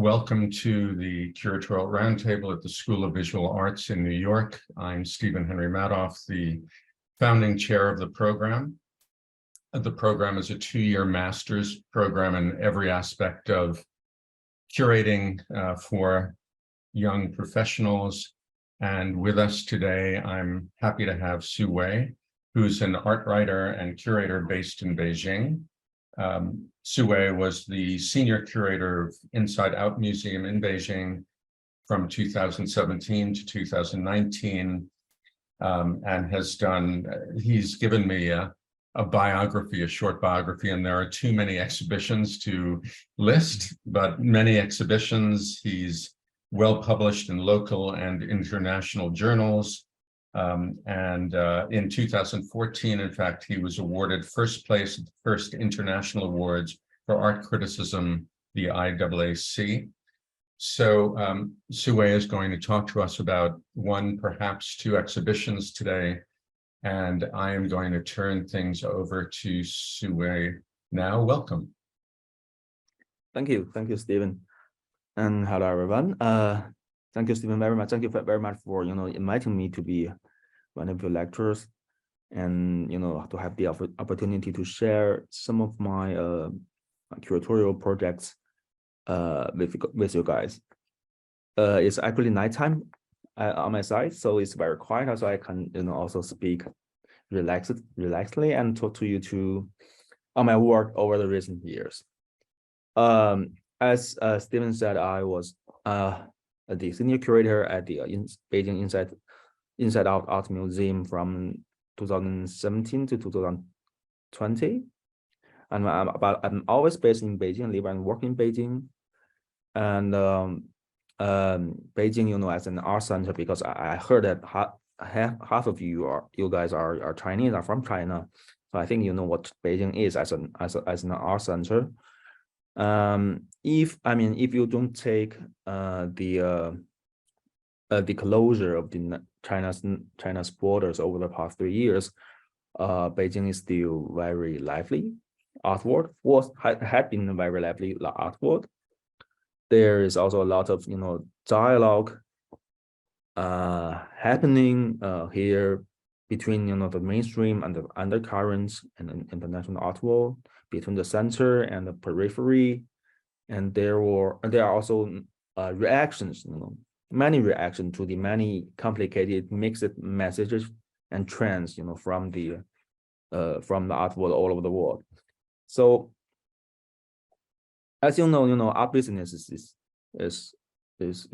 Welcome to the Curatorial Roundtable at the School of Visual Arts in New York. I'm Stephen Henry Madoff, the founding chair of the program. The program is a 2-year master's program in every aspect of curating for young professionals. And with us today, I'm happy to have Su Wei, who's an art writer and curator based in Beijing. Su Wei was the senior curator of Inside Out Museum in Beijing from 2017 to 2019, and he's given me a biography, a short biography, and there are too many exhibitions to list, but many exhibitions. He's well published in local and international journals. In 2014, in fact, he was awarded first place at the first international awards for art criticism, the IAAC. So Su Wei is going to talk to us about one, perhaps two exhibitions today. And I am going to turn things over to Su Wei now. Welcome. Thank you, Stephen. And hello, everyone. Thank you, Stephen, very much. Thank you very much for inviting me to be one of your lecturers, and to have the opportunity to share some of my curatorial projects with you guys. It's actually nighttime on my side, so it's very quiet, so I can also speak relaxedly and talk to you on my work over the recent years. As Stephen said, I was the senior curator at the Beijing Inside Out Art Museum from 2017 to 2020, and I'm always based in Beijing, live and work in Beijing, and Beijing, as an art center, because I heard that half of you guys are Chinese, are from China, so I think you know what Beijing is as an art center. If you don't take the closure of the China's borders over the past 3 years, Beijing is still very lively art world. Had been a very lively art world. There is also a lot of dialogue happening here between the mainstream and the undercurrents and the international art world, between the center and the periphery, and there are also reactions, many reactions to the many complicated mixed messages and trends, from the art world all over the world. So, as art business is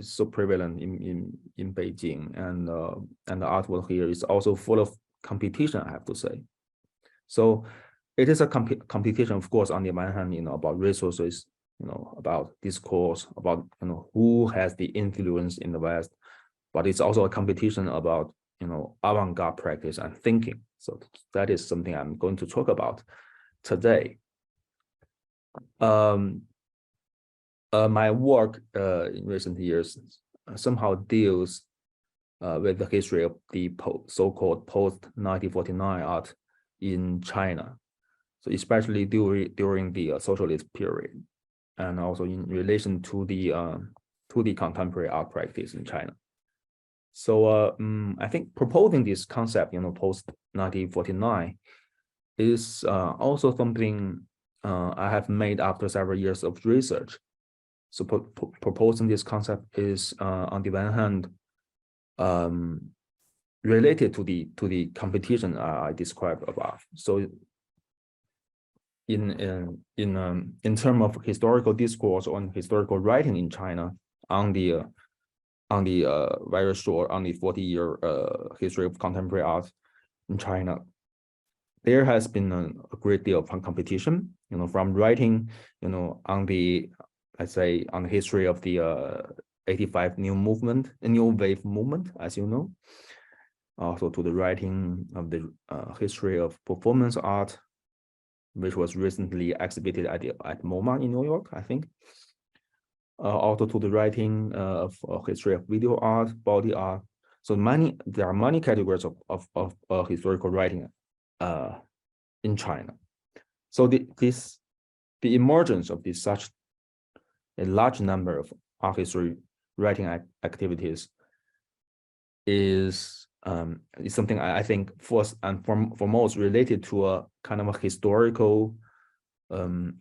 so prevalent in Beijing, and the art world here is also full of competition, I have to say. So it is a competition, of course, on the one hand, about resources, about discourse, about who has the influence in the West, but it's also a competition about avant-garde practice and thinking. So that is something I'm going to talk about today. My work in recent years somehow deals with the history of the so-called post-1949 art in China, so especially during the socialist period, and also in relation to the contemporary art practice in China. So I think proposing this concept, post-1949, is also something I have made after several years of research. So proposing this concept is, on the one hand, related to the competition I described above. So in terms of historical discourse on historical writing in China on the very short, on the 40-year history of contemporary art in China, there has been a great deal of competition, from writing, on the, let's say, on the history of the 85 new wave movement, as you know, also to the writing of the history of performance art, which was recently exhibited at MoMA in New York, I think. Also to the writing of history of video art, body art. So there are many categories of historical writing in China. So the emergence of such a large number of art history writing activities is something I think first and foremost related to a kind of a historical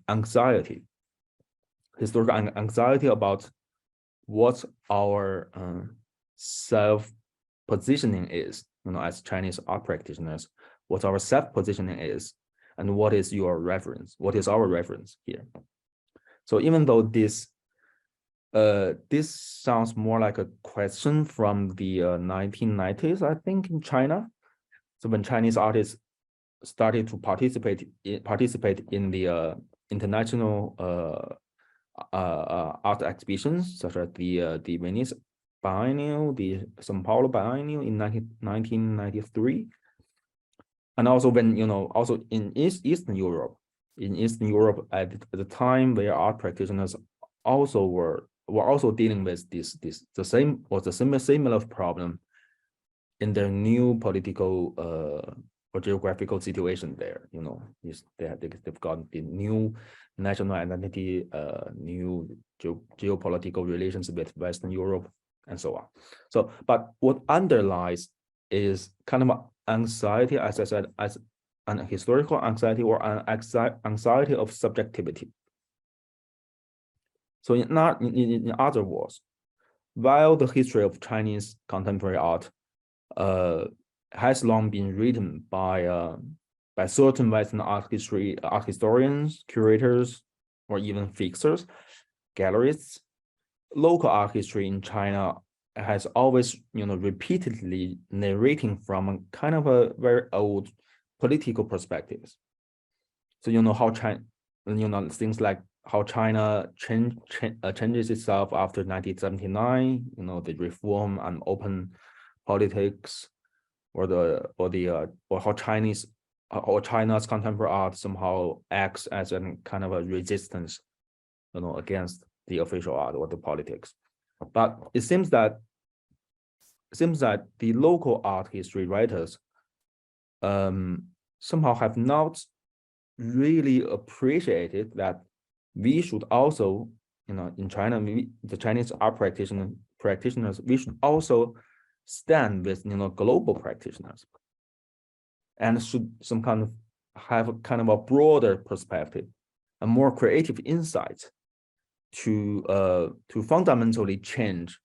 anxiety about what our self-positioning is, as Chinese art practitioners, what our self-positioning is, and what is your reference, what is our reference here. So even though this sounds more like a question from the 1990s, I think, in China. So when Chinese artists started to participate in the international art exhibitions, such as the Venice Biennial, the São Paulo Biennial in 1993, and also when also in Eastern Europe at the time, where art practitioners also were also dealing with the similar problem in their new political or geographical situation there. They've got the new national identity, new geopolitical relations with Western Europe, and so on. So, but what underlies is kind of anxiety, as I said, as an historical anxiety or an anxiety of subjectivity. So in other words, while the history of Chinese contemporary art has long been written by certain Western art historians, curators, or even fixers, gallerists, local art history in China has always, repeatedly narrating from a kind of a very old political perspectives. So how China, things like how China changes itself after 1979, the reform and open politics, or how China's contemporary art somehow acts as a kind of a resistance, against the official art or the politics. But it seems that the local art history writers somehow have not really appreciated that we should also, in China, the Chinese art practitioners, we should also stand with global practitioners, and should have a kind of a broader perspective, a more creative insight to fundamentally change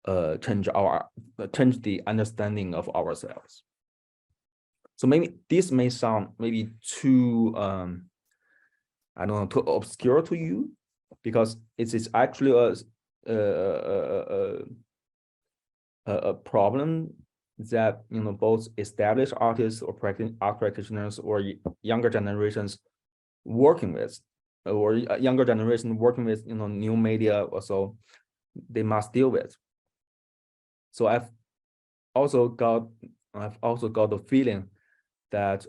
the understanding of ourselves. So maybe this may sound maybe too I don't know, too obscure to you, because it is actually a problem that both established artists or art practitioners or younger generations working with, or younger generation working with new media also, they must deal with. So I've also got the feeling that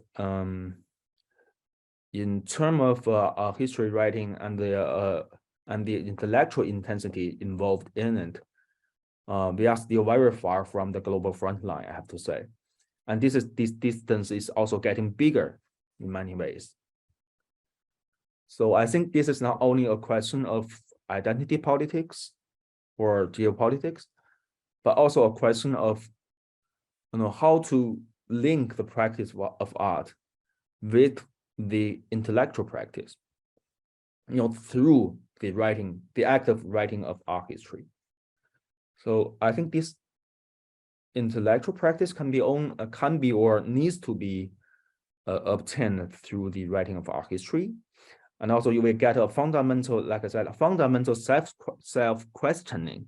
in terms of history writing and the intellectual intensity involved in it, we are still very far from the global front line, I have to say. And this distance is also getting bigger in many ways. So I think this is not only a question of identity politics or geopolitics, but also a question of how to link the practice of art with the intellectual practice, through the act of writing of art history. So I think this intellectual practice can be or needs to be obtained through the writing of art history. And also you will get a fundamental, like I said, a fundamental self-questioning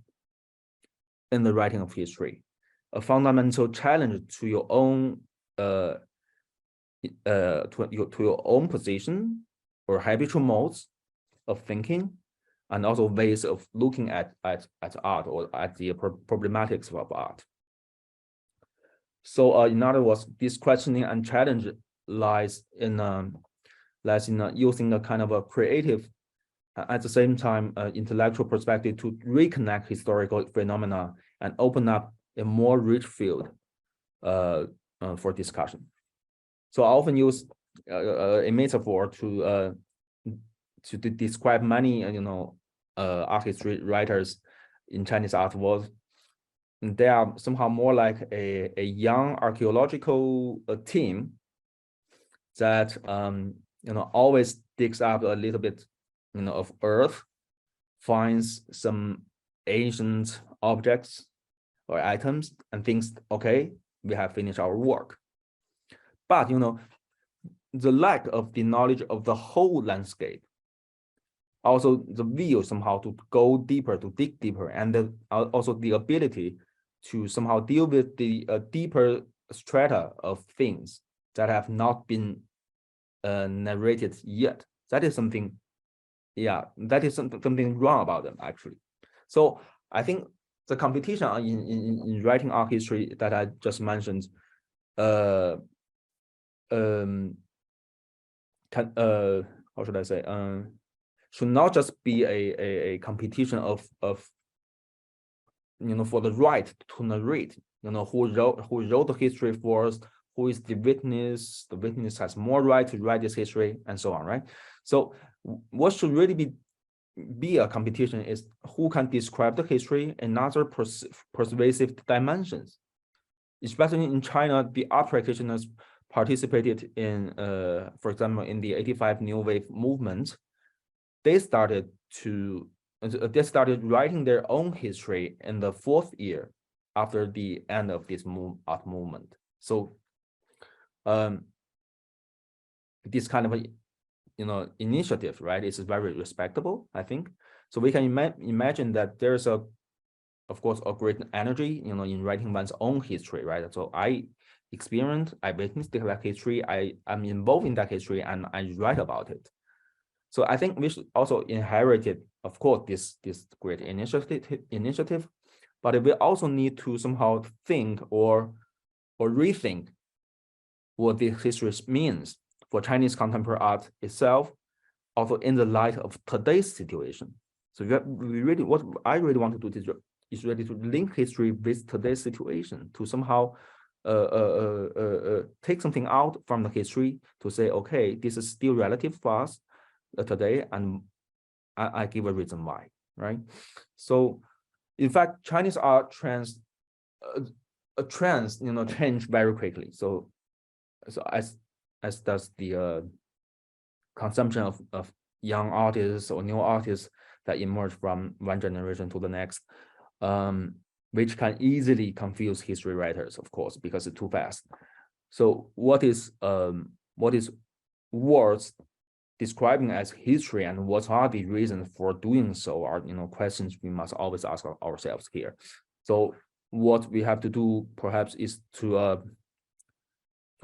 in the writing of history, a fundamental challenge to your own to your own position or habitual modes of thinking, and also ways of looking at art or at the problematics of art. So in other words, this questioning and challenge lies in using a kind of a creative, at the same time, intellectual perspective to reconnect historical phenomena and open up a more rich field for discussion. So I often use a metaphor to describe many art history writers in Chinese art world. They are somehow more like a young archaeological team that always digs up a little bit of earth, finds some ancient objects or items, and thinks, okay, we have finished our work. But the lack of the knowledge of the whole landscape, also the will somehow to go deeper, to dig deeper, and also the ability to somehow deal with the deeper strata of things that have not been narrated yet. That is something, that is something wrong about them, actually. So I think the competition in writing art history that I just mentioned how should I say, should not just be a competition of for the right to narrate, who wrote the history first, who is the witness has more right to write this history, and so on, right? So what should really be a competition is who can describe the history in other persuasive dimensions. Especially in China, the art practitioners participated in, for example, in the 85 New Wave movement. They started writing their own history in the 4th year after the end of this art movement. So this kind of initiative, right, is very respectable, I think. So we can imagine that there's of course, a great energy, in writing one's own history, right? So I witnessed that history, I'm involved in that history, and I write about it. So I think we should also inherit it, of course, this great initiative, but we also need to somehow think or rethink what this history means for Chinese contemporary art itself, also in the light of today's situation. So what I really want to do is really to link history with today's situation, to somehow take something out from the history to say, okay, this is still relative for us today, and I give a reason why, right? So in fact, Chinese art trends change very quickly. So as does the consumption of young artists or new artists that emerge from one generation to the next, which can easily confuse history writers, of course, because it's too fast. So what is words describing as history, and what are the reasons for doing so are questions we must always ask ourselves here. So what we have to do perhaps is to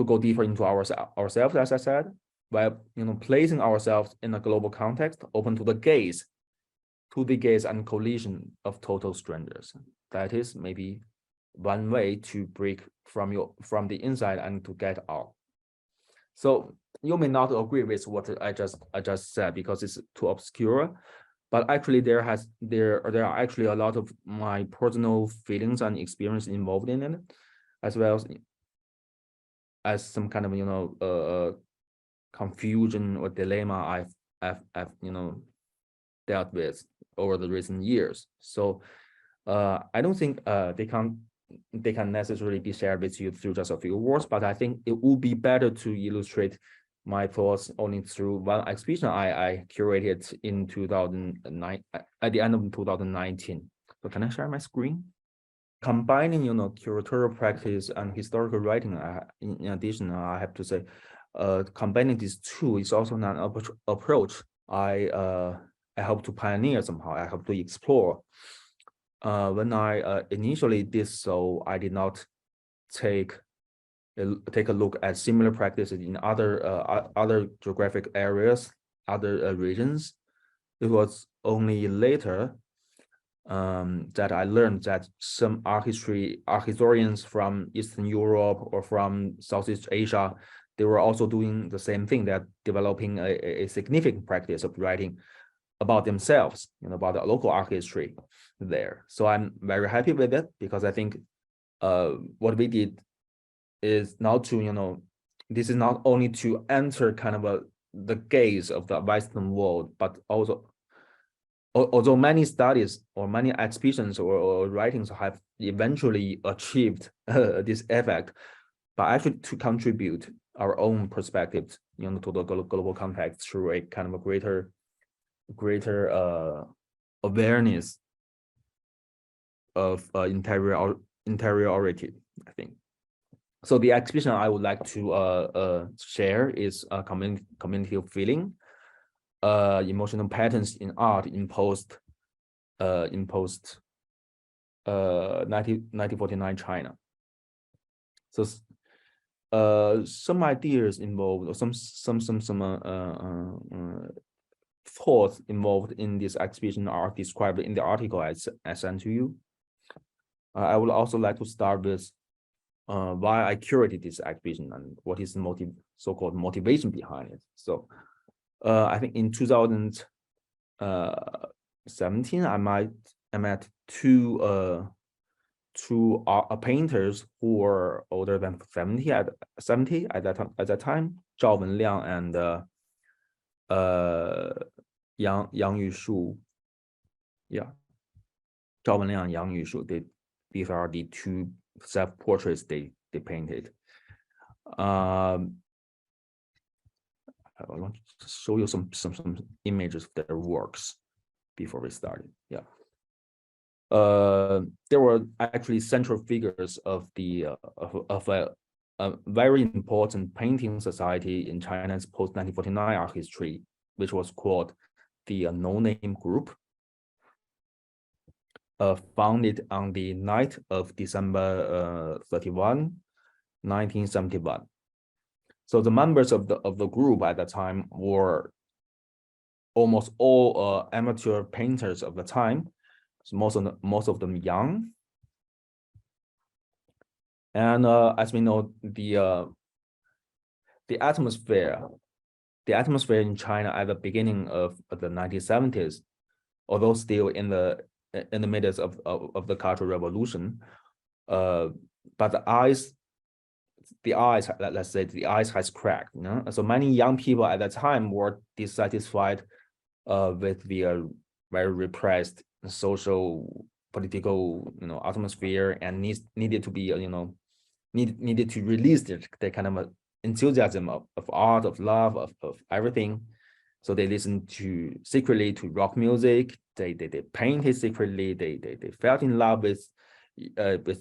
go deeper into ourselves, as I said, by placing ourselves in a global context, open to the gaze and collision of total strangers. That is maybe one way to break from the inside and to get out. So you may not agree with what I just said because it's too obscure, but actually there are actually a lot of my personal feelings and experience involved in it, as well as some kind of confusion or dilemma I've dealt with over the recent years. So I don't think they can necessarily be shared with you through just a few words, but I think it would be better to illustrate my thoughts only through one exhibition I curated in 2009, at the end of 2019. So can I share my screen? Combining curatorial practice and historical writing, in addition, I have to say, combining these two is also an approach I hope to pioneer somehow. I hope to explore. When I initially did so, I did not take a look at similar practices in other geographic areas, other regions. It was only later that I learned that some art historians from Eastern Europe or from Southeast Asia, they were also doing the same thing. They're developing a significant practice of writing about themselves, about the local art history there. So I'm very happy with it, because I think what we did is not to, this is not only to enter kind of the gaze of the Western world, but also although many studies or many exhibitions or writings have eventually achieved this effect, but actually to contribute our own perspectives, to the global context through a kind of a greater awareness of interiority, I think. So the exhibition I would like to share is a community of feeling, emotional patterns in art imposed 1949 China. So some ideas involved, or some thoughts involved in this exhibition are described in the article I sent to you. I would also like to start with why I curated this exhibition and what is the so-called motivation behind it. So I think in 2017, I met two painters who were older than 70 at that time, Zhao Wenliang and Yang Yushu. Yeah, Zhao Wenliang and Yang Yushu. These are the two self-portraits they painted. I want to show you some images of their works before we started. Yeah. There were actually central figures of the of a very important painting society in China's post-1949 art history, which was called the No Name Group, founded on the night of December 31, 1971. So the members of the group at that time were almost all amateur painters of the time. So most of them young, and as we know, the atmosphere in China at the beginning of the 1970s, although still in the midst of the Cultural Revolution, but the ice, let's say the ice has cracked. So many young people at that time were dissatisfied with the very repressed social, political, atmosphere, and needed to be, needed to release their kind of enthusiasm of art, of love, of everything. So they listened secretly to rock music. They painted secretly. They felt in love with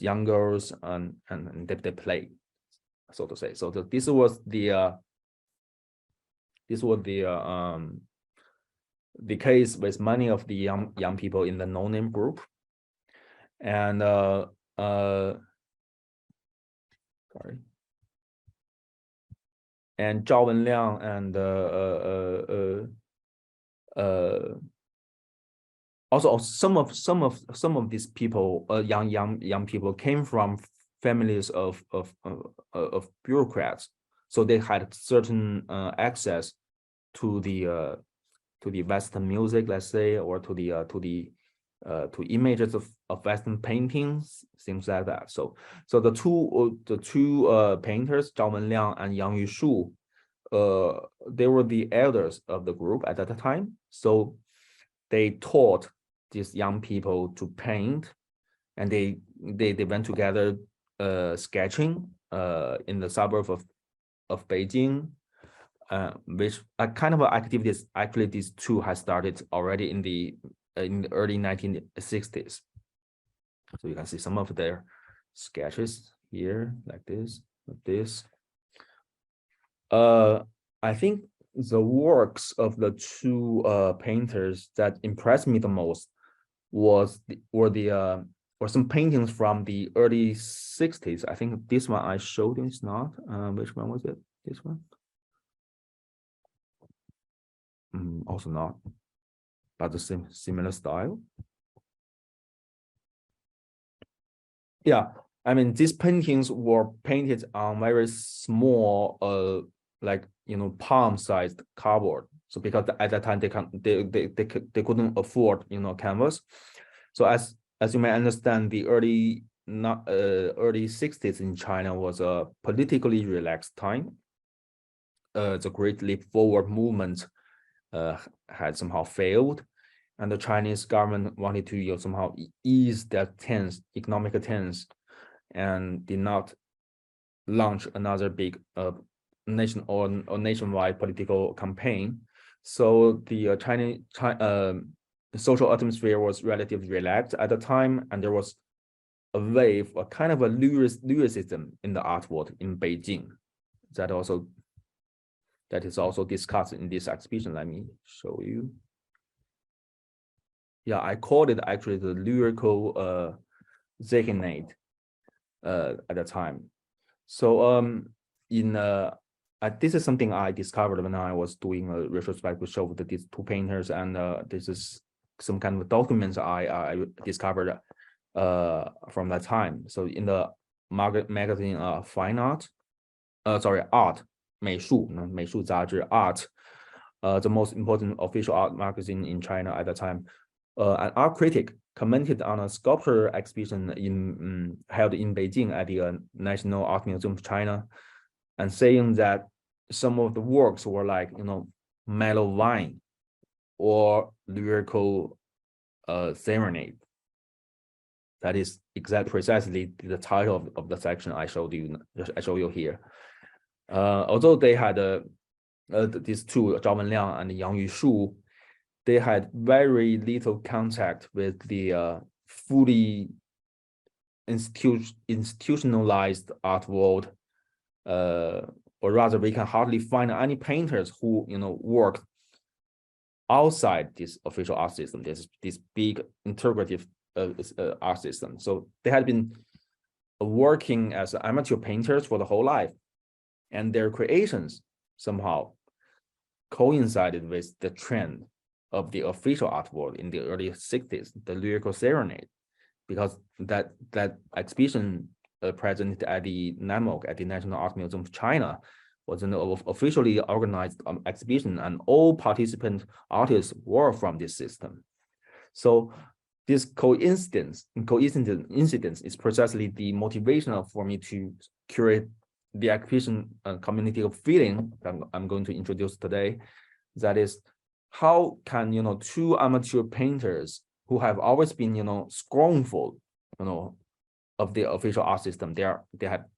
young girls, and they played, so to say. So this was the case with many of the young people in the No Name Group, and sorry, and Zhao Wenliang and also some of these people, young people, came from families of bureaucrats, so they had certain access to the Western music, let's say, or to images of Western paintings, things like that. So the two painters, Zhao Wenliang and Yang Yushu, they were the elders of the group at that time. So they taught these young people to paint, and they went together sketching in the suburb of Beijing. Which are kind of activities. Actually, these two had started already in the early 1960s. So you can see some of their sketches here, like this. I think the works of the two painters that impressed me the most were some paintings from the early 60s. I think this one I showed you is not. Which one was it? This one? Also not, but the similar style. Yeah, I mean, these paintings were painted on very small, like palm-sized cardboard. So because at that time they couldn't afford canvas. So as you may understand, the early 60s in China was a politically relaxed time. The Great Leap Forward movement had somehow failed, and the Chinese government wanted to somehow ease that economic tense, and did not launch another big nationwide political campaign. So the Chinese social atmosphere was relatively relaxed at the time, and there was a wave, a kind of a lyricism in the art world in Beijing. That is also discussed in this exhibition. Let me show you. Yeah, I called it actually the lyrical Zehnite at the time. So this is something I discovered when I was doing a retrospective show with these two painters, and this is some kind of documents I discovered from that time. So in the magazine Fine Art, Art 美术杂志 Art, the most important official art magazine in China at the time, an art critic commented on a sculpture exhibition held in Beijing at the National Art Museum of China, and saying that some of the works were like, mellow wine or lyrical serenade. That is precisely the title of the section I show you here. Although they had these two, Zhao Wenliang and Yang Yushu, they had very little contact with the fully institutionalized art world, or rather, we can hardly find any painters who worked outside this official art system, this big integrative art system. So they had been working as amateur painters for the whole life, and their creations somehow coincided with the trend of the official art world in the early 60s, the lyrical serenade, because that exhibition present at the NAMOC, at the National Art Museum of China, was an officially organized exhibition, and all participant artists were from this system. So this coincidence is precisely the motivation for me to curate the exhibition community of feeling that I'm going to introduce today. That is, how can two amateur painters who have always been scornful of the official art system, they're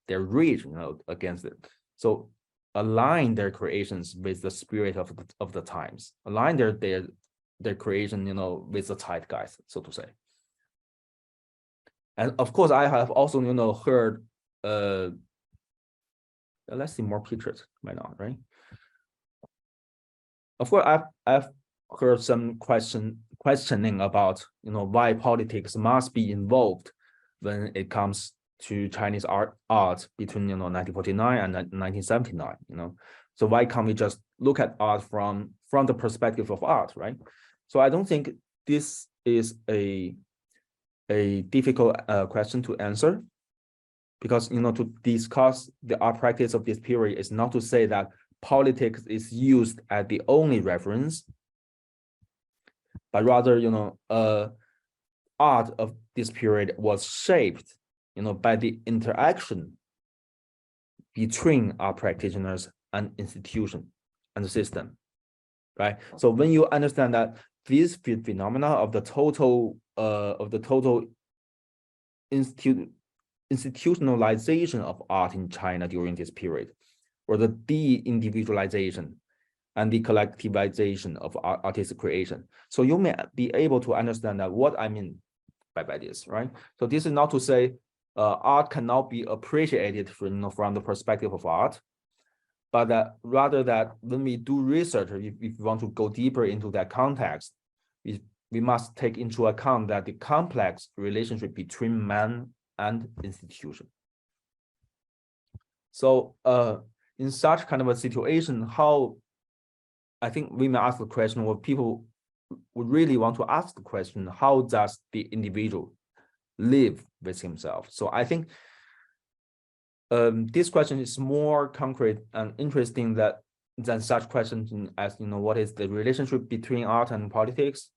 rage against it, so align their creations with the spirit of the times, align their creation with the zeitgeist, so to say. And of course, I have also heard let's see more pictures right now, right? Of course, I've heard some questioning about why politics must be involved when it comes to Chinese art between 1949 and 1979. So why can't we just look at art from the perspective of art, right? So I don't think this is a difficult question to answer, because to discuss the art practice of this period is not to say that politics is used as the only reference, but rather art of this period was shaped by the interaction between art practitioners and institution and the system, right? So when you understand that this phenomena of the total institutionalization of art in China during this period, or the de-individualization and the collectivization of artistic creation. So you may be able to understand that what I mean by this, right? So this is not to say art cannot be appreciated from the perspective of art, but rather that when we do research, if we want to go deeper into that context, we must take into account that the complex relationship between man and institution. So in such kind of a situation, I think we may ask the question, or people would really want to ask the question, how does the individual live with himself? So I think this question is more concrete and interesting than such questions as what is the relationship between art and politics,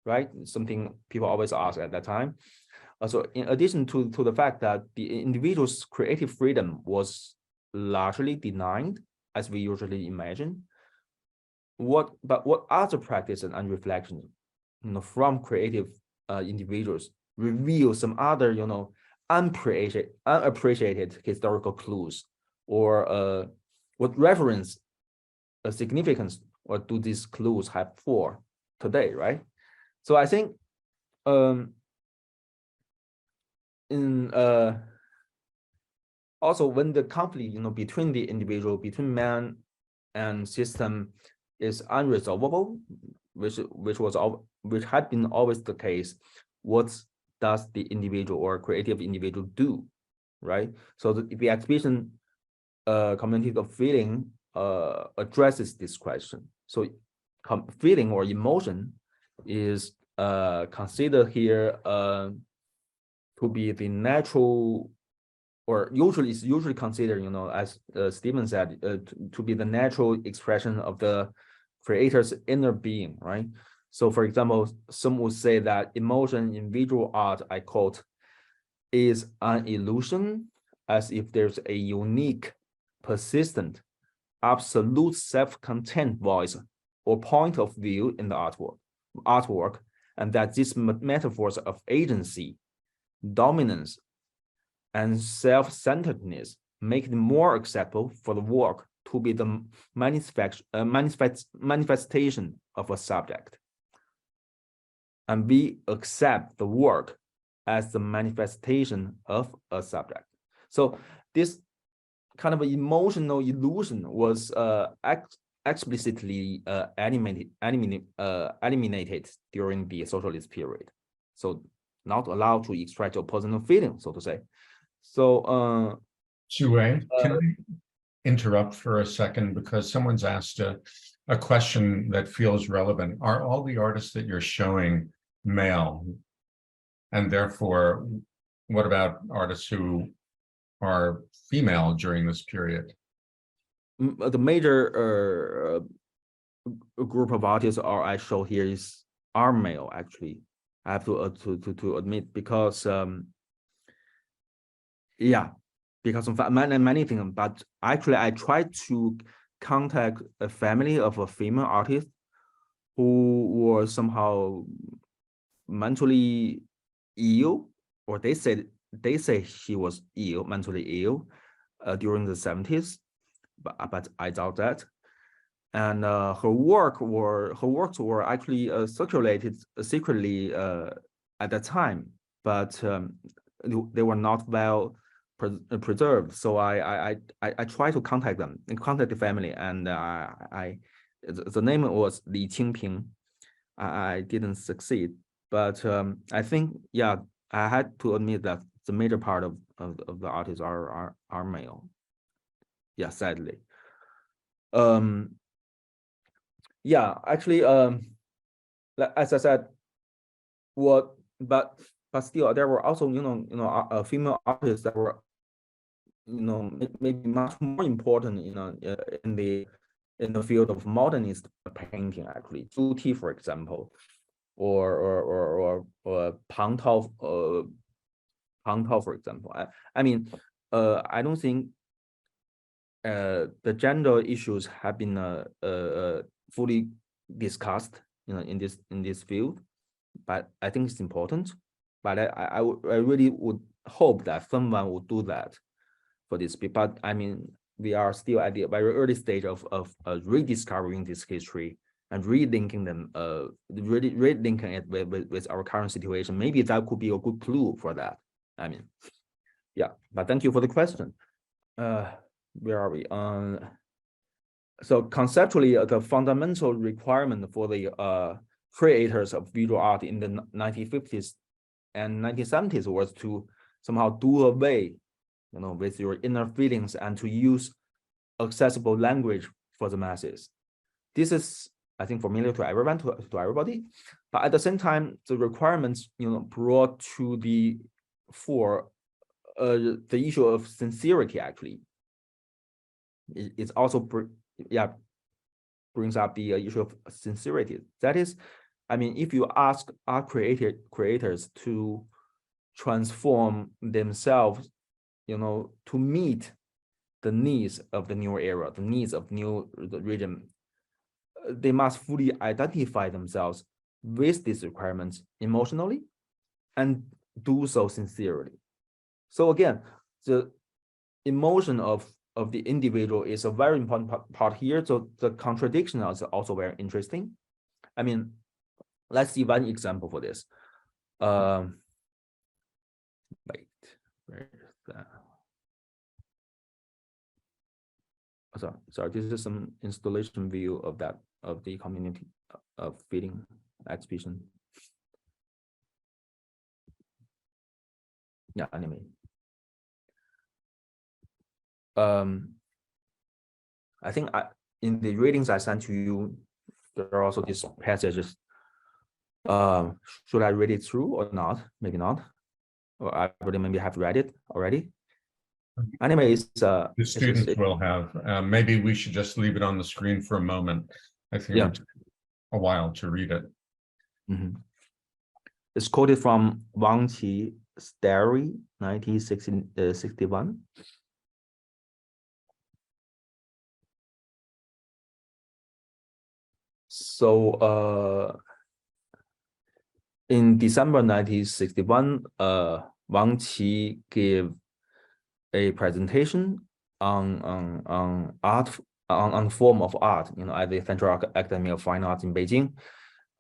right? Something people always ask at that time. So in addition to the fact that the individual's creative freedom was largely denied, as we usually imagine, what other practices and reflections from creative individuals reveal some other, unappreciated historical clues, or what reference a significance or do these clues have for today, right? So I think in also when the conflict between the individual, between man and system is unresolvable, which had been always the case, what does the individual or creative individual do, right? So the exhibition community of feeling addresses this question. So feeling or emotion is considered here to be the natural, or usually considered, as Stephen said, to be the natural expression of the creator's inner being, right? So for example, some would say that emotion in visual art, I quote, is an illusion, as if there's a unique, persistent, absolute self-contained voice or point of view in the artwork, and that these metaphors of agency, dominance, and self-centeredness make it more acceptable for the work to be the manifestation of a subject. And we accept the work as the manifestation of a subject. So this kind of emotional illusion was explicitly eliminated during the socialist period. So not allowed to express your personal feelings, so to say. So Xue, can I interrupt for a second, because someone's asked a question that feels relevant. Are all the artists that you're showing male? And therefore, what about artists who are female during this period? the major group of artists I show here are male, actually. I have to admit, because yeah, because of many things. But actually, I tried to contact a family of a female artist who was somehow mentally ill, or they say she was ill, mentally ill, during the 70s, but I doubt that. And her works were actually circulated secretly at that time, but they were not well preserved. So I tried to contact them and contact the family, and the name was Li Qingping. I didn't succeed, but I think, yeah, I had to admit that the major part of the artists are male. Yeah, sadly. Yeah, actually, as I said, but still, there were also female artists that were maybe much more important in the field of modernist painting, actually. Zhu Ti, for example, or Pang Tao, for example. I mean, I don't think the gender issues have been fully discussed, in this field, but I think it's important. But I really would hope that someone would do that for this. But I mean, we are still at the very early stage of rediscovering this history and relinking them, relinking it with our current situation. Maybe that could be a good clue for that. I mean, yeah. But thank you for the question. Where are we? So conceptually, the fundamental requirement for the creators of visual art in the 1950s and 1970s was to somehow do away, with your inner feelings and to use accessible language for the masses. This is, I think, familiar to everyone, to everybody. But at the same time, the requirements, brought to the fore the issue of sincerity. Actually, it's also brings up the issue of sincerity. That is, I mean, if you ask our creators to transform themselves, to meet the needs of the new era, the needs of the region, they must fully identify themselves with these requirements emotionally and do so sincerely. So again, the emotion of the individual is a very important part here. So the contradiction is also very interesting. I mean, let's see one example for this. Wait, where is that? Oh, sorry, this is some installation view of that, of the community of feeding exhibition. Yeah, anyway. I think in the readings I sent to you, there are also these passages. Should I read it through or not? Maybe not. Or I already maybe have read it already. Anyway, The students will have. Maybe we should just leave it on the screen for a moment. I think it would take a while to read it. Mm-hmm. It's quoted from Wang Qi's diary, 1961. So in December 1961, Wang Qi gave a presentation on art, on form of art, at the Central Academy of Fine Arts in Beijing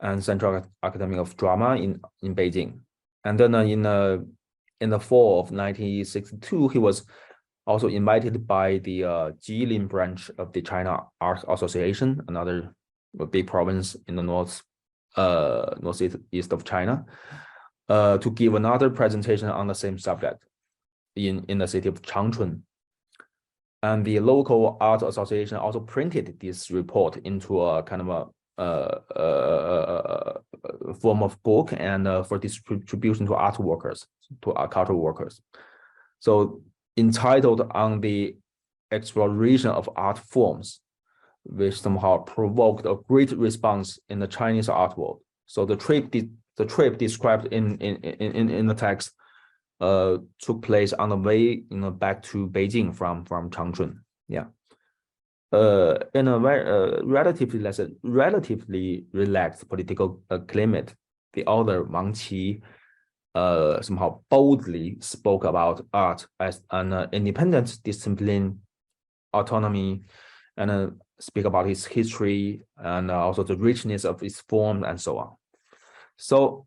and Central Academy of Drama in Beijing. And then in the fall of 1962, he was also invited by the Jilin branch of the China Art Association, another big province in the northeast of China, to give another presentation on the same subject in the city of Changchun. And the local art association also printed this report into a kind of a form of book and for distribution to art workers, to art cultural workers. So entitled On the Exploration of Art Forms, which somehow provoked a great response in the Chinese art world. So the trip described in the text took place on the way back to Beijing from Changchun. Yeah. In a very relatively relaxed political climate, the author Wang Qi somehow boldly spoke about art as an independent discipline, autonomy, and speak about its history and also the richness of its form and so on. So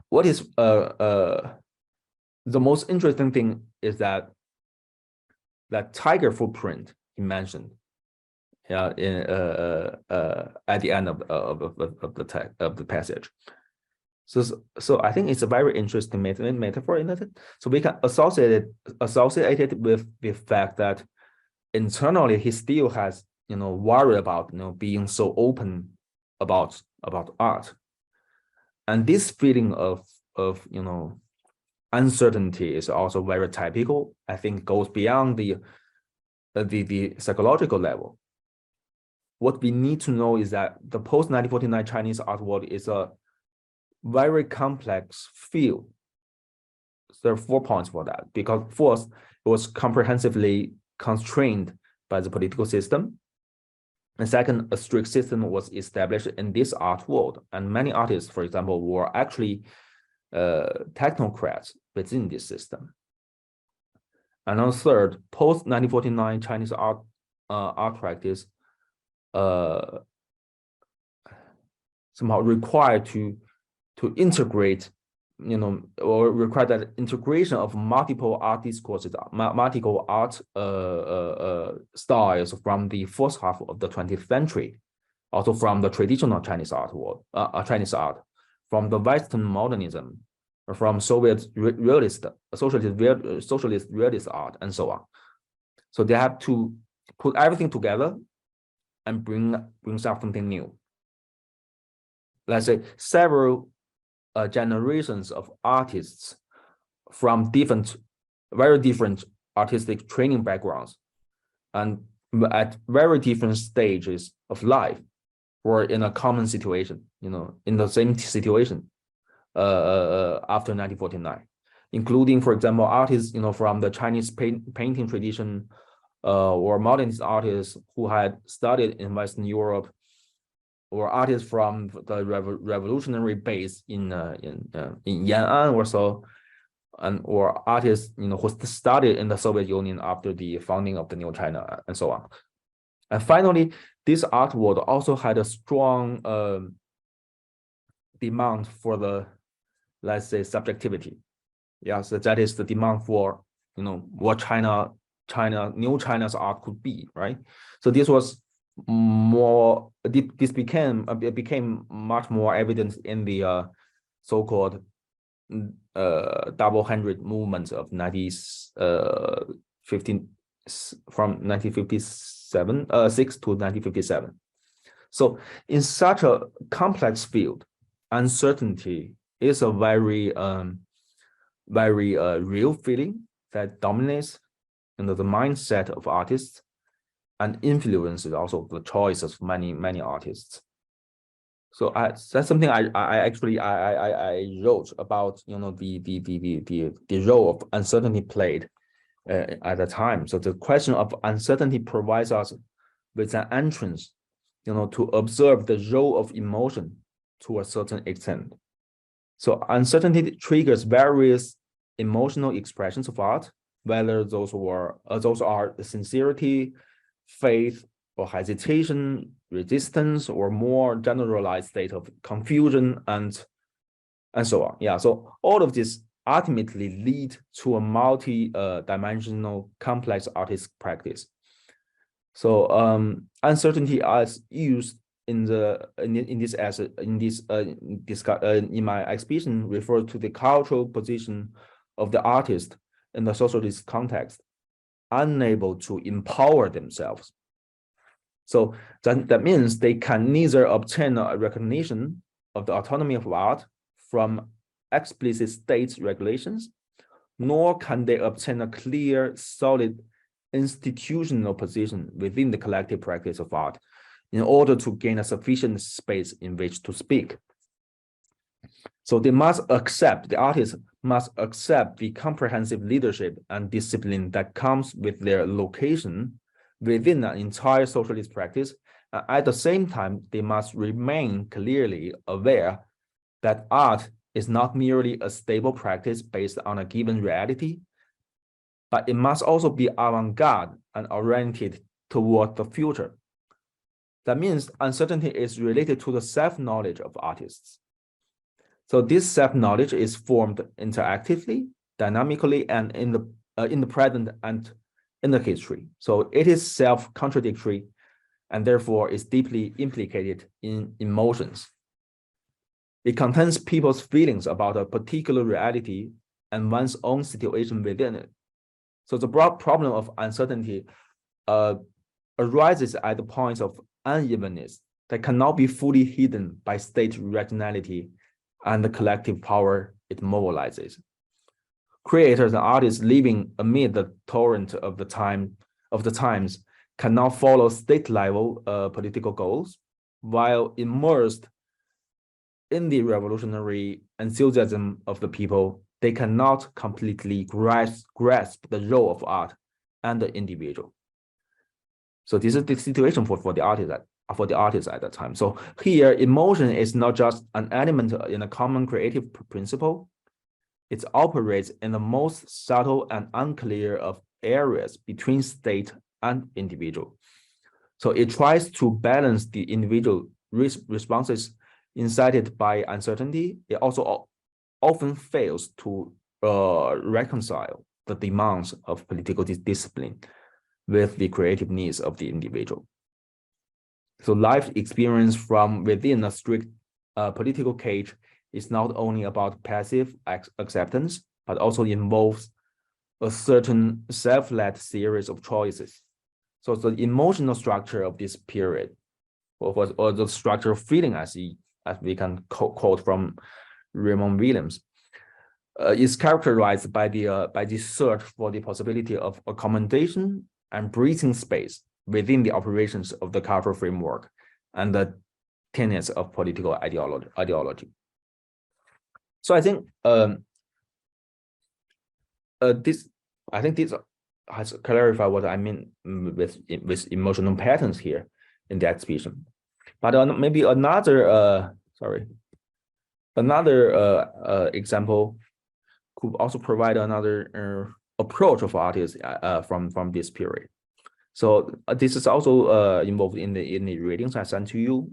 what is the most interesting thing is that tiger footprint he mentioned at the end of the passage. So I think it's a very interesting metaphor in it. So we can associate it with the fact that internally he still has worry about being so open about art, and this feeling of uncertainty is also very typical. I think goes beyond the psychological level. What we need to know is that the post-1949 Chinese art world is a very complex field. There are 4 points for that, because first, it was comprehensively constrained by the political system. And second, a strict system was established in this art world, and many artists, for example, were actually technocrats within this system. And then third, post-1949 Chinese art practice somehow required to integrate, or require that integration of multiple art discourses, multiple art styles from the first half of the 20th century, also from the traditional Chinese art world, from the Western modernism, from Soviet realist, socialist realist art, and so on. So they have to put everything together and bring something new. Let's say several generations of artists from very different artistic training backgrounds and at very different stages of life were in a common situation, in the same situation after 1949, including, for example, artists, from the Chinese painting tradition or modernist artists who had studied in Western Europe or artists from the revolutionary base in Yan'an or so, and or artists who studied in the Soviet Union after the founding of the New China and so on. And finally, this art world also had a strong demand for the, let's say, subjectivity. Yeah, so that is the demand for what New China's art could be, right? So this was more. This became much more evident in the so-called double hundred movements of 1915 from 1956 to 1957. So in such a complex field, uncertainty is a very real feeling that dominates the mindset of artists and influences also the choices of many artists. So that's something I actually wrote about the role of uncertainty played at the time. So the question of uncertainty provides us with an entrance to observe the role of emotion to a certain extent. So uncertainty triggers various emotional expressions of art, whether those are sincerity, faith, or hesitation, resistance, or more generalized state of confusion, and so on. Yeah, so all of this ultimately lead to a multi-dimensional complex artist practice. So uncertainty as used in my exhibition refer to the cultural position of the artist in the socialist context, unable to empower themselves. So that means they can neither obtain a recognition of the autonomy of art from explicit state regulations, nor can they obtain a clear, solid institutional position within the collective practice of art in order to gain a sufficient space in which to speak. So the artist must accept the comprehensive leadership and discipline that comes with their location within an entire socialist practice. At the same time, they must remain clearly aware that art is not merely a stable practice based on a given reality, but it must also be avant-garde and oriented toward the future. That means uncertainty is related to the self-knowledge of artists. So this self-knowledge is formed interactively, dynamically, and in the present and in the history. So it is self-contradictory and therefore is deeply implicated in emotions. It contains people's feelings about a particular reality and one's own situation within it. So the broad problem of uncertainty arises at the point of unevenness that cannot be fully hidden by state rationality and the collective power it mobilizes. Creators and artists living amid the torrent of the times cannot follow state-level political goals, while immersed in the revolutionary enthusiasm of the people, they cannot completely grasp the role of art and the individual. So this is the situation for the artists at that time. So here, emotion is not just an element in a common creative principle. It operates in the most subtle and unclear of areas between state and individual. So it tries to balance the individual responses incited by uncertainty. It also often fails to reconcile the demands of political discipline with the creative needs of the individual. So life experience from within a strict political cage is not only about passive acceptance, but also involves a certain self-led series of choices. So the emotional structure of this period, or the structure of feeling, as we can quote from Raymond Williams, is characterized by the search for the possibility of accommodation and breathing space within the operations of the cultural framework and the tenets of political ideology. So I think this has clarified what I mean with emotional patterns here in the exhibition. But maybe another example could also provide another approach of artists from this period. So this is also involved in the readings I sent to you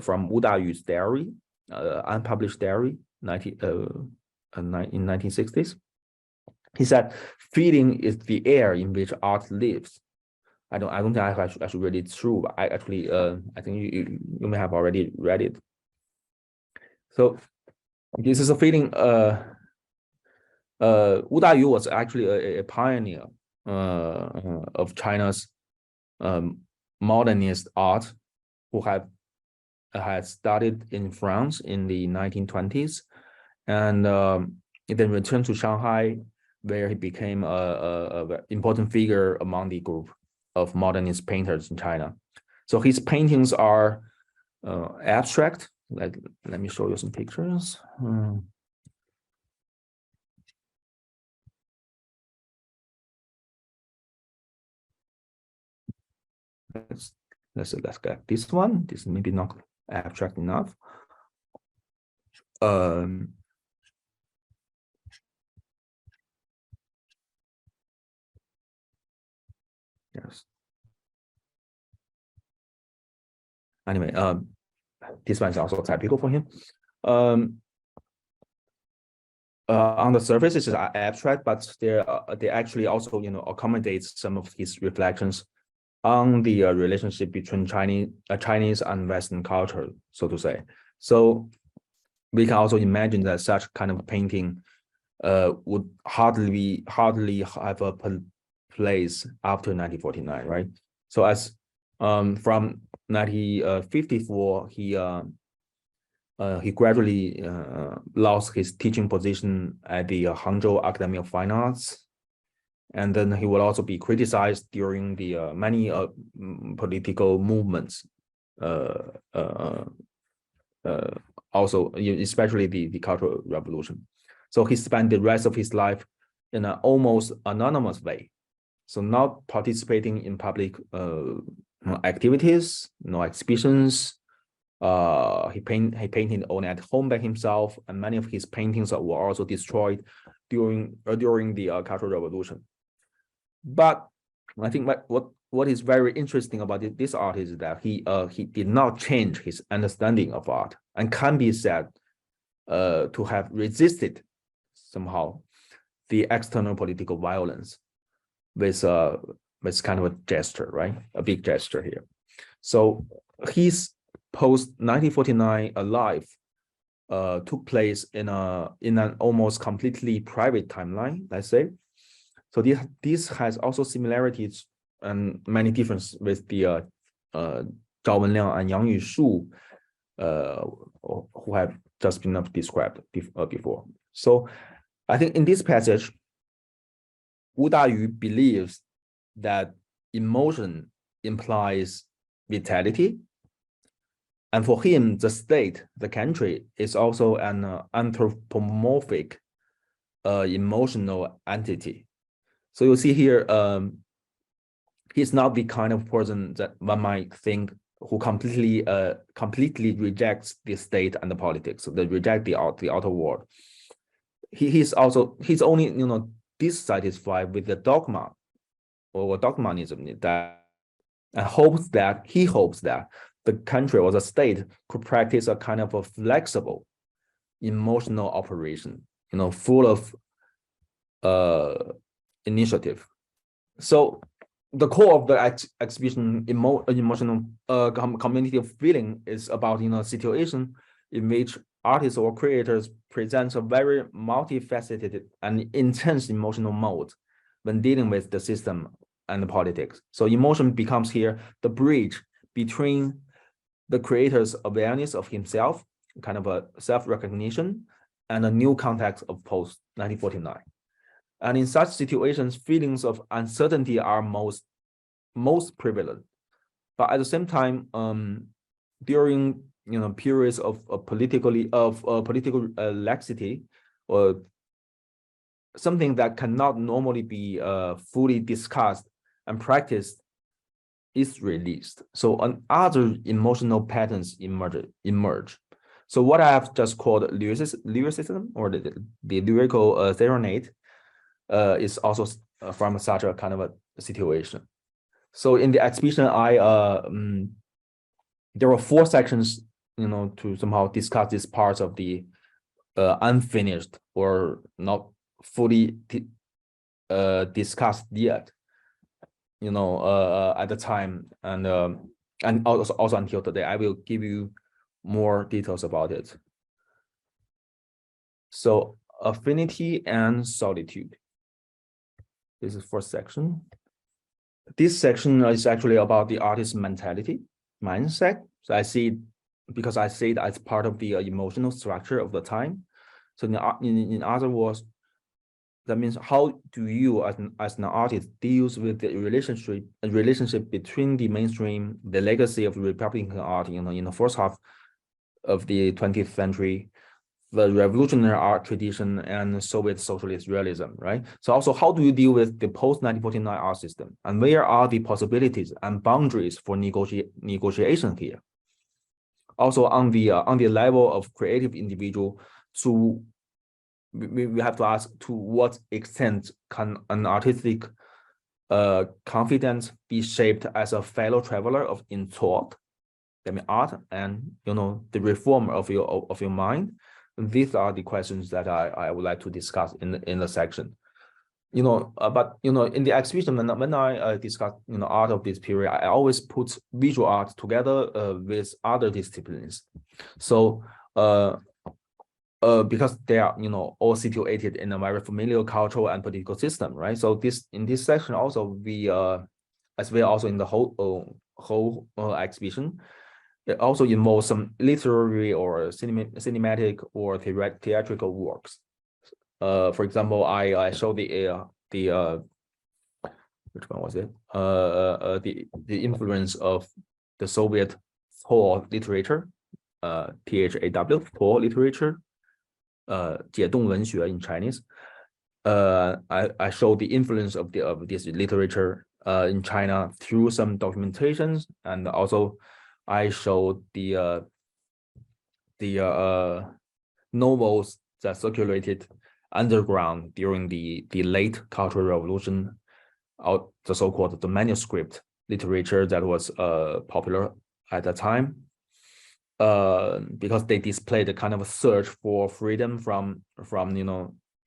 from Wu Dayu's diary, unpublished diary, in 1960s. He said, "Feeling is the air in which art lives." I don't think I should read it through, but I actually I think you may have already read it. So this is a feeling. Wu Dayu was actually a pioneer of China's modernist art, who had studied in France in the 1920s, and then returned to Shanghai, where he became a important figure among the group of modernist painters in China. So his paintings are abstract. Let me show you some pictures. Let's get this one. This is maybe not abstract enough. Yes. Anyway, this one is also typical for him. On the surface, it's abstract, but they actually also accommodate some of his reflections on the relationship between Chinese and Western culture, so to say. So we can also imagine that such kind of painting would hardly have a place after 1949, right? So as from 1954, he gradually lost his teaching position at the Hangzhou Academy of Fine Arts, and then he will also be criticized during the many political movements, also especially the Cultural Revolution. So he spent the rest of his life in an almost anonymous way, so not participating in public activities, no exhibitions. He painted only at home by himself, and many of his paintings were also destroyed during the Cultural Revolution. But I think what is very interesting about this artist is that he did not change his understanding of art, and can be said to have resisted somehow the external political violence with kind of a gesture, right? A big gesture here. So his post 1949 life took place in an almost completely private timeline, let's say. So this has also similarities and many differences with the Zhao Wenliang and Yang Yushu, who have just been described before. So I think in this passage, Wu Dayu believes that emotion implies vitality, and for him, the state, the country, is also an anthropomorphic emotional entity. So you see here, he's not the kind of person that one might think who completely rejects the state and the politics. So they reject the outer world. He's only dissatisfied with the dogma or dogmanism that, and he hopes that the country or the state could practice a kind of a flexible emotional operation, full of initiative. So the core of the exhibition, emotional community of feeling, is about a situation in which artists or creators present a very multifaceted and intense emotional mode when dealing with the system and the politics. So emotion becomes here the bridge between the creator's awareness of himself, kind of a self-recognition, and a new context of post-1949. And in such situations, feelings of uncertainty are most prevalent. But at the same time, during periods of political laxity, or something that cannot normally be fully discussed and practiced is released. So other emotional patterns emerge. So what I have just called lyricism or the lyrical serenade is also from such a kind of a situation. So in the exhibition, there were 4 sections, to somehow discuss these parts of the unfinished or not fully discussed yet, at the time, and also until today. I will give you more details about it. So affinity and solitude. This is first section. This section is actually about the artist's mindset. So I see it as part of the emotional structure of the time. So in other words, that means how do you as an artist deals with the relationship between the mainstream, the legacy of Republican art, in the first half of the 20th century, the revolutionary art tradition and Soviet socialist realism, right? So also, how do you deal with the post-1949 art system, and where are the possibilities and boundaries for negotiation here? Also, on the level of creative individual, so we have to ask, to what extent can an artistic confidence be shaped as a fellow traveler in thought, art, and the reform of your mind? These are the questions that I would like to discuss in the section. But in the exhibition, when I discuss art of this period, I always put visual art together with other disciplines. So because they are all situated in a very familiar cultural and political system, right? So in this section also, we as well also in the whole exhibition, it also involves some literary or cinematic or theatrical works. For example, I showed the which one was it? The influence of the Soviet Thaw literature, THAW, Thaw literature, 解冻文学 in Chinese. I showed the influence of this literature in China through some documentations, and also I showed the novels that circulated underground during the late Cultural Revolution, the so-called the manuscript literature that was popular at that time, because they displayed a kind of a search for freedom from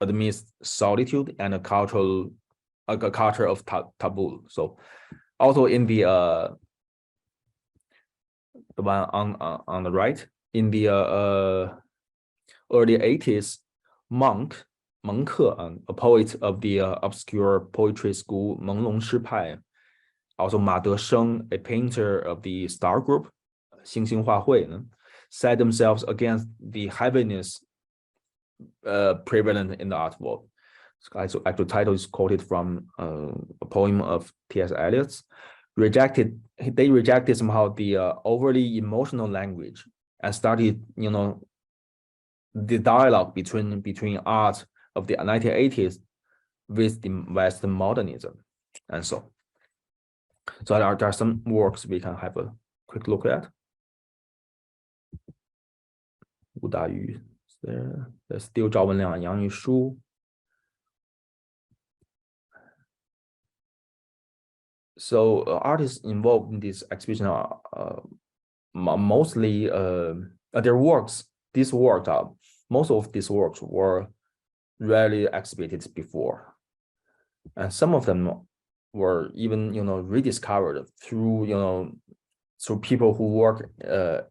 amidst solitude and a culture of taboo. So also in the one on the right, in the early 80s, Meng Ke, a poet of the obscure poetry school Menglong Shi Pai, also Ma Desheng, a painter of the Star Group, Xing Xing Hua Hui, set themselves against the heaviness prevalent in the art world. So actual title is quoted from a poem of T.S. Eliot's. They rejected somehow the overly emotional language and started, the dialogue between art of the 1980s with the Western modernism, and so there are some works we can have a quick look at. Wu Dayu, there's still Zhao Wenliang, Yang Yushu. So artists involved in this exhibition are mostly their works. Most of these works were rarely exhibited before, and some of them were even rediscovered through people who work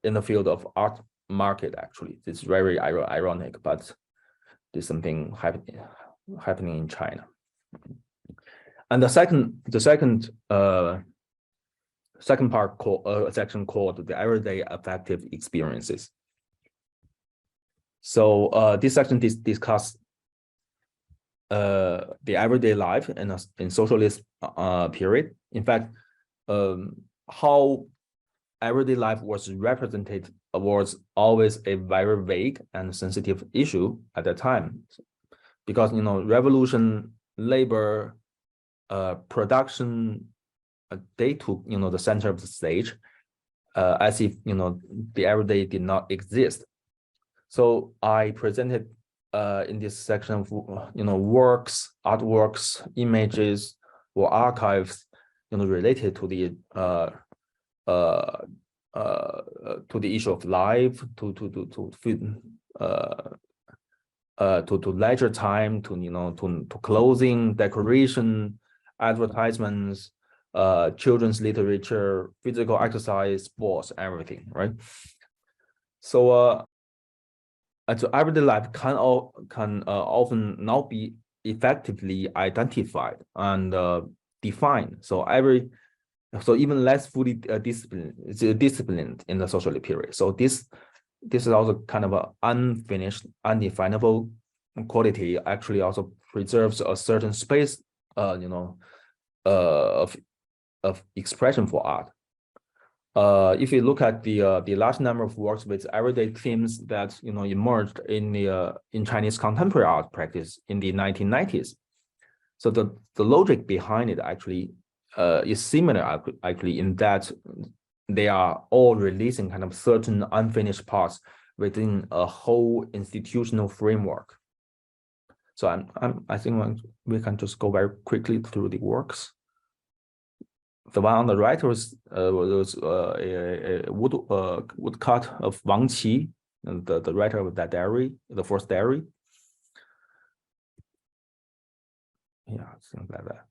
in the field of art market. Actually, it's very ironic, but there's something happening in China. And the second part section called the everyday affective experiences. So this section discuss the everyday life in socialist period. In fact, how everyday life was represented was always a very vague and sensitive issue at that time, because revolution, labor, production, they took, the center of the stage, as if, the everyday did not exist. So I presented in this section of, works, artworks, images, or archives, related to the issue of life, to leisure time, to clothing, decoration, advertisements, children's literature, physical exercise, sports, everything, right? So so everyday life can often not be effectively identified and defined. So even less fully disciplined in the social period. So this is also kind of an unfinished, undefinable quality. Actually, also preserves a certain space, of expression for art. If you look at the large number of works with everyday themes that emerged in Chinese contemporary art practice in the 1990s, so the logic behind it actually is similar actually in that they are all releasing kind of certain unfinished parts within a whole institutional framework. So I think we can just go very quickly through the works. The one on the right was a woodcut of Wang Qi, and the writer of that diary, the first diary. Yeah, things like that.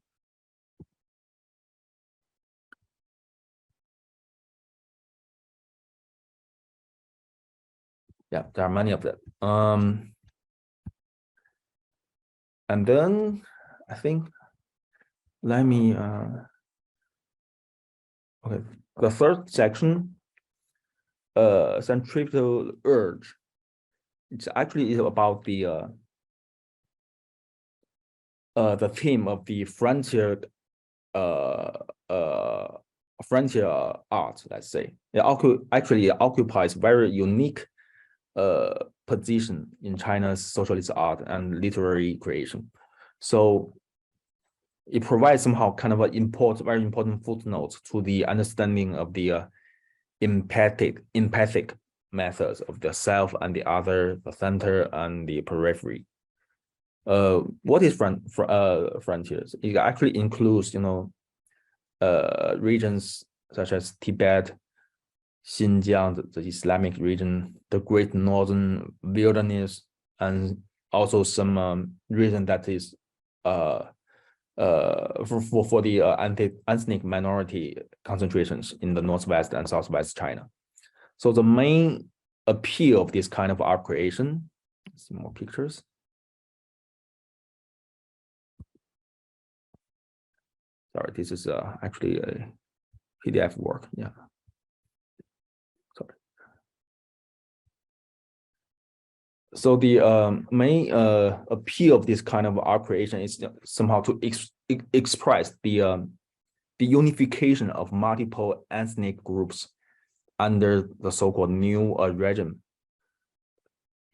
Yeah, there are many of them. And then I think let me okay, the third section, centripetal urge. It's actually about the theme of the frontier frontier art, let's say. It actually occupies very unique position in China's socialist art and literary creation. So it provides somehow kind of an very important footnote to the understanding of the empathic methods of the self and the other, the center and the periphery. What is frontiers? It actually includes, regions such as Tibet, Xinjiang, the Islamic region, the Great Northern Wilderness, and also some region that is for the ethnic minority concentrations in the northwest and southwest China. So the main appeal of this kind of art creation, let's see more pictures. Sorry, this is actually a PDF work. Yeah. Sorry. So the main appeal of this kind of art creation is somehow to express the unification of multiple ethnic groups under the so-called new regime.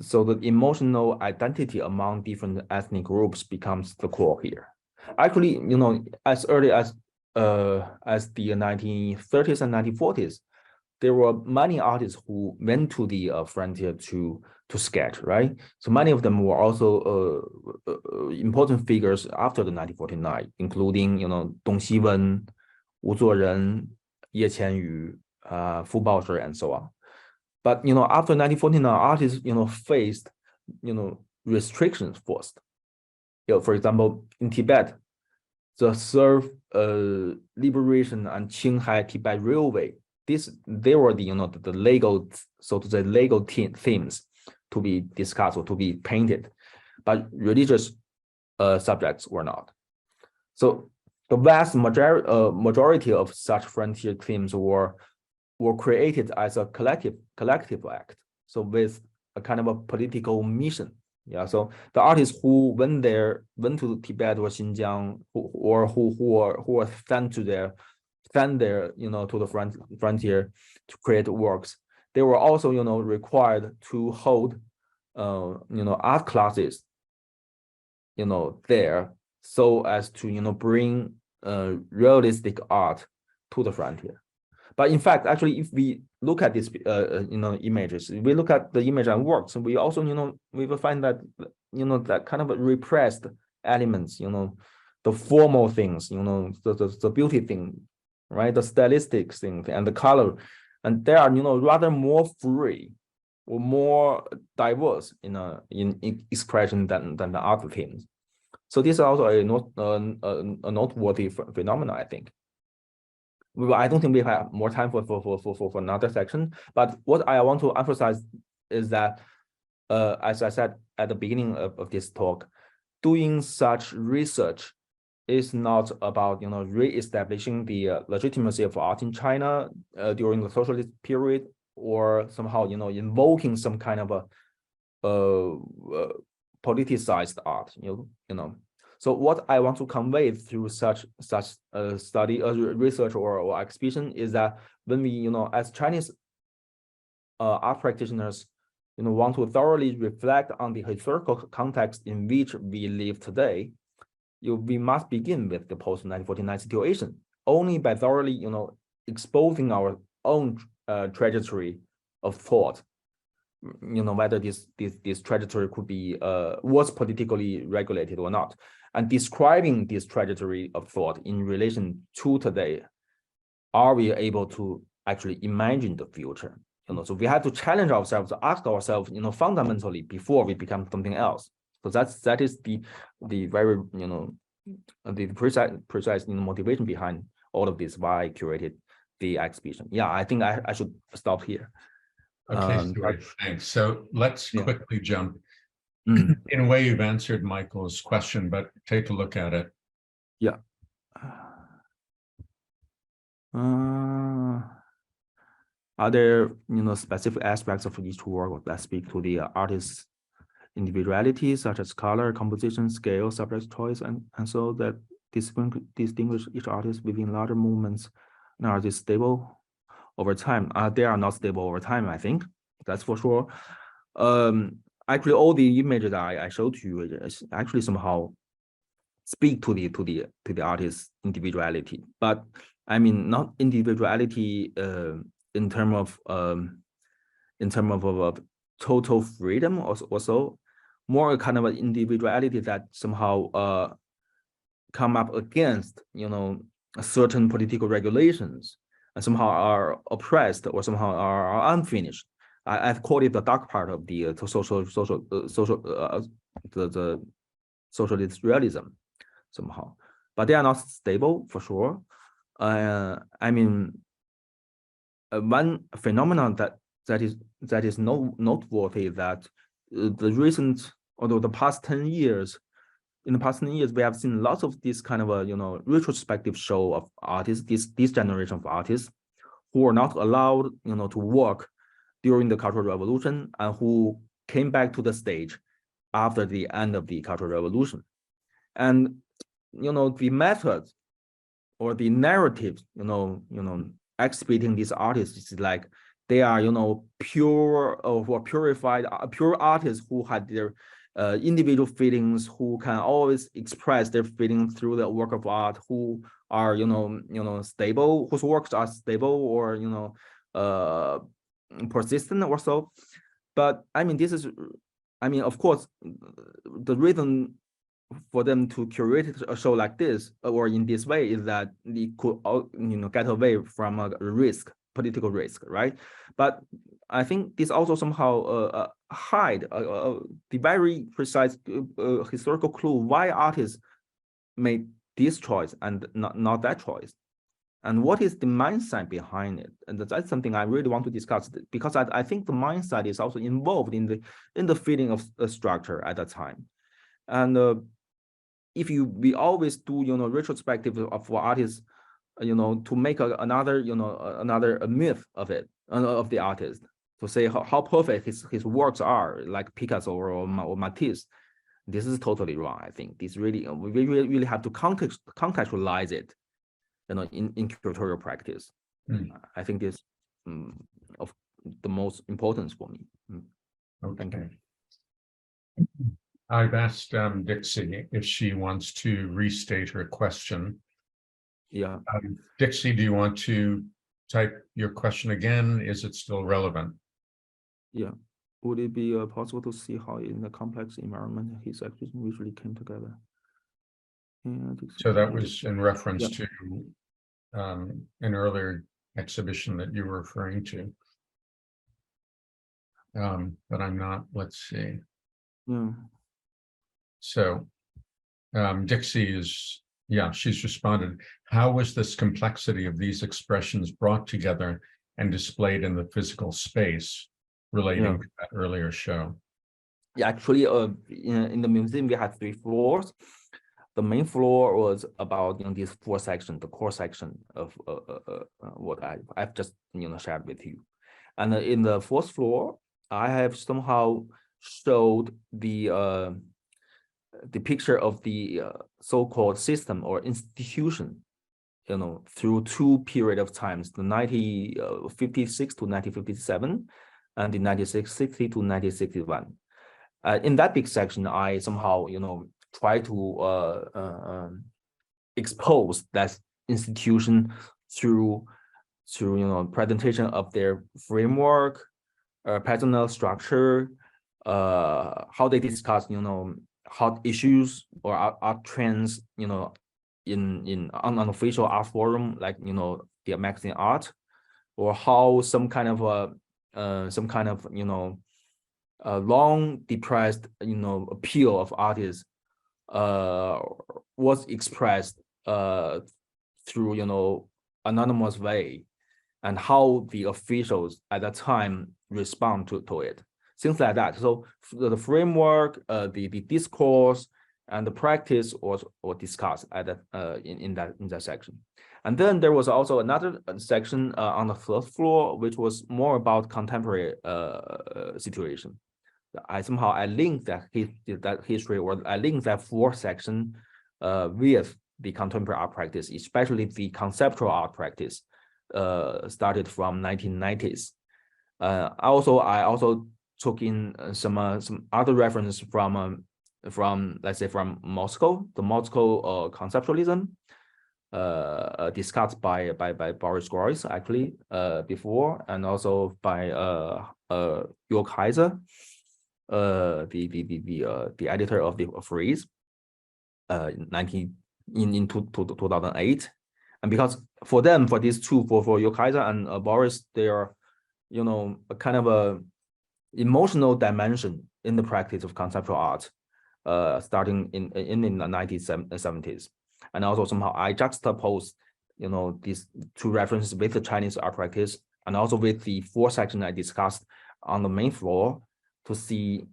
So the emotional identity among different ethnic groups becomes the core here. Actually, as early as the 1930s and 1940s, there were many artists who went to the frontier to sketch, right? So many of them were also important figures after the 1949, including Dong Xiwen, Wu Zuoren, Ye Qianyu, Fu Baozhi, and so on. But after 1949, artists faced restrictions first. For example, in Tibet, the Serf Liberation and Qinghai Tibet Railway, they were the legal, so to say, legal themes to be discussed or to be painted, but religious subjects were not. So the vast majority of such frontier themes were created as a collective act. So with a kind of a political mission. Yeah, so the artists who went to Tibet or Xinjiang, who were sent there, to the frontier to create works, they were also, required to hold, art classes, there, so as to, bring realistic art to the frontier. But in fact, actually, if we look at these images, we look at the image and works, we also we will find that that kind of repressed elements, the formal things, the beauty thing, right, the stylistic thing and the color, and they are rather more free or more diverse in expression than the other things. So this is also a noteworthy phenomenon, I think. I don't think we have more time for another section, but what I want to emphasize is that, as I said at the beginning of this talk, doing such research is not about re-establishing the legitimacy of art in China during the socialist period, or somehow invoking some kind of a politicized art, So what I want to convey through such study, research or exhibition is that when we, as Chinese art practitioners, want to thoroughly reflect on the historical context in which we live today, we must begin with the post-1949 situation. Only by thoroughly, exposing our own trajectory of thought, whether this trajectory could be was politically regulated or not, and describing this trajectory of thought in relation to today, are we able to actually imagine the future? So we have to challenge ourselves, ask ourselves, fundamentally before we become something else. So that is the very the precise motivation behind all of this, why I curated the exhibition. Yeah, I think I should stop here. Okay, Stuart, thanks. So let's quickly jump. In a way, you've answered Michael's question, but take a look at it. Yeah. Are there specific aspects of each work that speak to the artist's individuality, such as color, composition, scale, subject choice, and so that distinguish each artist within larger movements? And are they stable over time? They are not stable over time, I think. That's for sure. Actually, all the images that I showed you is actually somehow speak to the artist's individuality, but I mean not individuality in terms of total freedom, also more kind of an individuality that somehow come up against certain political regulations and somehow are oppressed or somehow are unfinished. I've called it the dark part of the the socialist realism somehow, but they are not stable for sure. I mean, one phenomenon that is noteworthy that the recent, although the past 10 years, in the past 10 years, we have seen lots of this kind of a retrospective show of artists, this generation of artists who are not allowed to work during the Cultural Revolution and who came back to the stage after the end of the Cultural Revolution. And the methods or the narratives, exhibiting these artists is like they are pure or purified, pure artists who had their individual feelings, who can always express their feelings through the work of art, who are stable, whose works are stable or persistent or so. But I mean, of course, the reason for them to curate a show like this or in this way is that they could get away from a risk, political risk, right? But I think this also somehow hide the very precise historical clue why artists made this choice and not that choice, and what is the mindset behind it. And that's something I really want to discuss, because I think the mindset is also involved in the feeling of a structure at that time. And if we always do retrospective of artists, to make another myth of it, of the artist, to say how perfect his works are, like Picasso or Matisse, this is totally wrong. I think this really we really have to contextualize it, in curatorial practice. I think this of the most importance for me. Okay. Thank you. I've asked Dixie if she wants to restate her question. Yeah. Dixie, do you want to type your question again? Is it still relevant? Yeah. Would it be possible to see how in the complex environment his exhibition usually came together? So that was in reference Yeah. to an earlier exhibition that you were referring to. But I'm not, let's see. Yeah. So Dixie is, yeah, she's responded. How was this complexity of these expressions brought together and displayed in the physical space relating to that earlier show? Yeah, actually, in the museum we had 3 floors. The main floor was about these 4 sections, the core section of what I've just shared with you, and in the 4th floor, I have somehow showed the picture of the so-called system or institution, through 2 period of times, the 1956 to 1957, and the 1960 to 1961. In that big section, I somehow, try to expose that institution through presentation of their framework, personal structure, how they discuss, hot issues or art trends, in unofficial art forum, like the magazine art, or how some kind of long depressed appeal of artists was expressed through anonymous way, and how the officials at that time respond to it, things like that. So the framework, the discourse, and the practice was discussed at that in that section. And then there was also another section on the 3rd floor, which was more about contemporary situation. I linked that history, or I linked that 4th section with the contemporary art practice, especially the conceptual art practice started from 1990s. I also took in some other references from let's say from Moscow, the Moscow conceptualism discussed by Boris Groys actually before, and also by Jörg Heiser, the editor of the Frieze, in 2008. And because for these two, for Jörg Heiser and Boris, they are a kind of a emotional dimension in the practice of conceptual art, starting in the 1970s. And also somehow I juxtapose these 2 references with the Chinese art practice, and also with the 4 section I discussed on the main floor, to see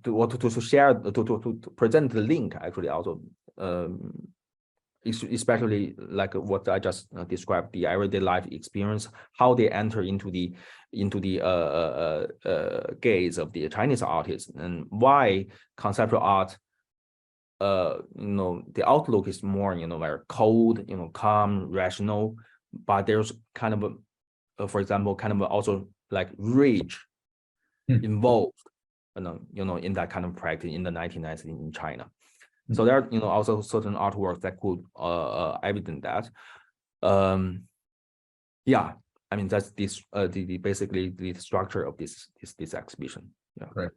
to share, to present the link actually also, especially like what I just described, the everyday life experience, how they enter into the gaze of the Chinese artists, and why conceptual art, the outlook is more very cold, calm, rational, but there's kind of for example, kind of also like rage involved, in that kind of practice in the 1990s in China. So there are also certain artworks that could evidence that. Yeah, I mean that's basically the structure of this exhibition. Yeah. Great.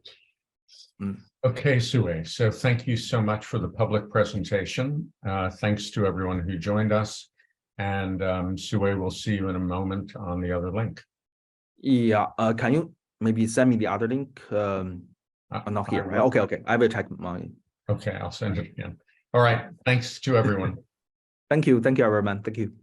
Okay, Sue. So thank you so much for the public presentation. Thanks to everyone who joined us. And Sue, we'll see you in a moment on the other link. Yeah. Can you maybe send me the other link? Not here, right? Okay. I will check my. Okay, I'll send it again. All right. Thanks to everyone. Thank you, everyone. Thank you.